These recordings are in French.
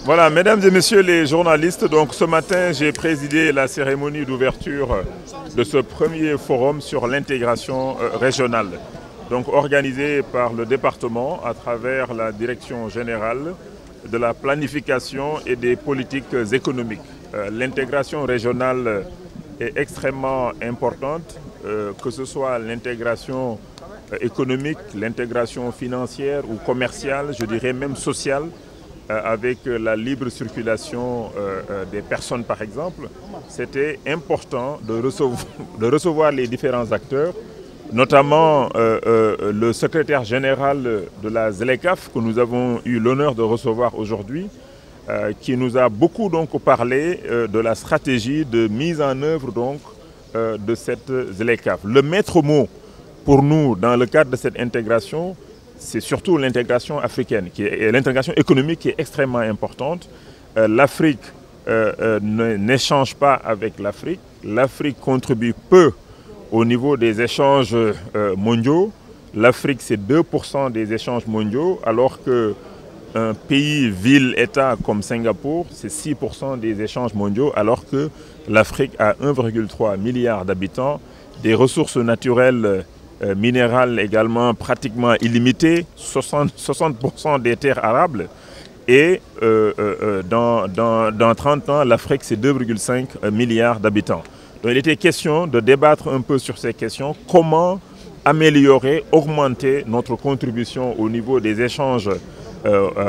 Voilà, mesdames et messieurs les journalistes, donc ce matin j'ai présidé la cérémonie d'ouverture de ce premier forum sur l'intégration régionale, donc organisé par le département à travers la direction générale de la planification et des politiques économiques. L'intégration régionale est extrêmement importante, que ce soit l'intégration économique, l'intégration financière ou commerciale, je dirais même sociale, avec la libre circulation des personnes par exemple. C'était important de recevoir les différents acteurs, notamment le secrétaire général de la ZLECAf que nous avons eu l'honneur de recevoir aujourd'hui, qui nous a beaucoup donc parlé de la stratégie de mise en œuvre donc de cette ZLECAf. Le maître mot pour nous dans le cadre de cette intégration, c'est surtout l'intégration africaine, l'intégration économique qui est extrêmement importante. L'Afrique n'échange pas avec l'Afrique. L'Afrique contribue peu au niveau des échanges mondiaux. L'Afrique, c'est 2% des échanges mondiaux, alors qu'un pays, ville, État comme Singapour, c'est 6% des échanges mondiaux, alors que l'Afrique a 1,3 milliard d'habitants, des ressources naturelles minérales également pratiquement illimitées, 60% des terres arables. Et dans 30 ans, l'Afrique, c'est 2,5 milliards d'habitants. Donc il était question de débattre un peu sur ces questions. Comment améliorer, augmenter notre contribution au niveau des échanges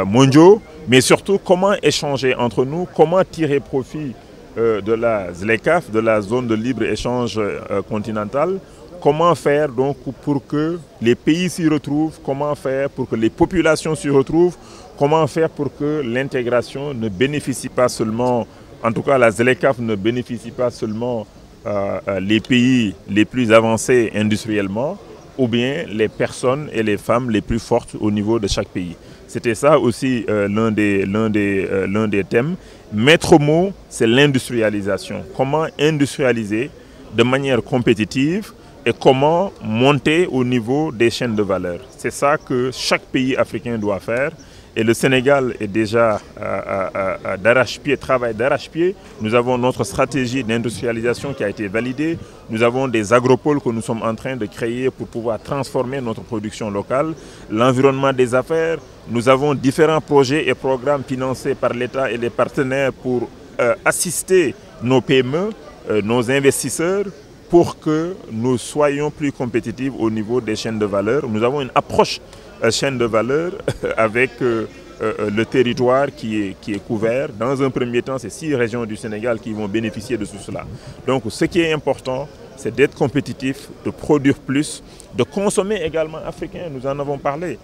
mondiaux, mais surtout comment échanger entre nous, comment tirer profit de la ZLECAf, de la zone de libre-échange continentale. Comment faire donc pour que les pays s'y retrouvent, comment faire pour que les populations s'y retrouvent, comment faire pour que l'intégration ne bénéficie pas seulement, en tout cas la ZLECAf ne bénéficie pas seulement les pays les plus avancés industriellement, ou bien les personnes et les femmes les plus fortes au niveau de chaque pays. C'était ça aussi l'un des thèmes. Maître mot, c'est l'industrialisation. Comment industrialiser de manière compétitive et comment monter au niveau des chaînes de valeur. C'est ça que chaque pays africain doit faire. Et le Sénégal est déjà d'arrache-pied, travail d'arrache-pied. Nous avons notre stratégie d'industrialisation qui a été validée. Nous avons des agropoles que nous sommes en train de créer pour pouvoir transformer notre production locale. L'environnement des affaires. Nous avons différents projets et programmes financés par l'État et les partenaires pour assister nos PME, nos investisseurs, pour que nous soyons plus compétitifs au niveau des chaînes de valeur. Nous avons une approche chaîne de valeur avec le territoire qui est couvert. Dans un premier temps, c'est 6 régions du Sénégal qui vont bénéficier de tout cela. Donc ce qui est important, c'est d'être compétitif, de produire plus, de consommer également africain. Nous en avons parlé.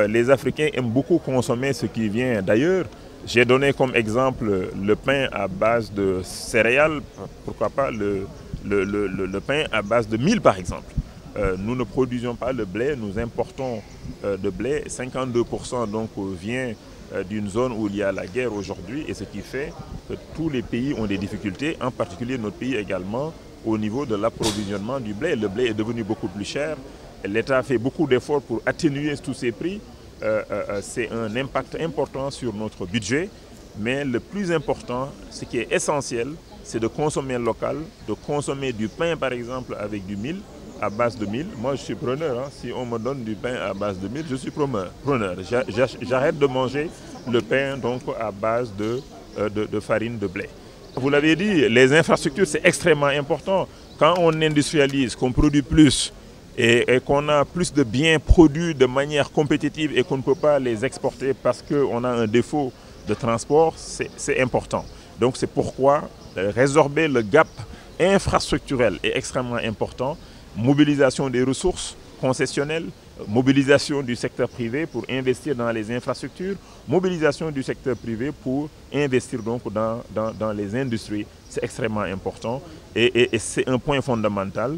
Les Africains aiment beaucoup consommer ce qui vient d'ailleurs. J'ai donné comme exemple le pain à base de céréales, pourquoi pas le pain à base de mil par exemple. Nous ne produisons pas le blé, nous importons de blé. 52% donc vient d'une zone où il y a la guerre aujourd'hui, et ce qui fait que tous les pays ont des difficultés, en particulier notre pays également, au niveau de l'approvisionnement du blé. Le blé est devenu beaucoup plus cher. L'État fait beaucoup d'efforts pour atténuer tous ces prix. C'est un impact important sur notre budget, mais le plus important, ce qui est essentiel, c'est de consommer local, de consommer du pain par exemple avec du mil, à base de mil. Moi je suis preneur, hein. Si on me donne du pain à base de mil, je suis preneur. J'arrête de manger le pain donc à base de farine de blé. Vous l'avez dit, les infrastructures c'est extrêmement important. Quand on industrialise, qu'on produit plus et qu'on a plus de biens produits de manière compétitive et qu'on ne peut pas les exporter parce qu'on a un défaut de transport, c'est important. Donc c'est pourquoi résorber le gap infrastructurel est extrêmement important. Mobilisation des ressources concessionnelles, mobilisation du secteur privé pour investir dans les infrastructures, mobilisation du secteur privé pour investir donc dans les industries. C'est extrêmement important et c'est un point fondamental.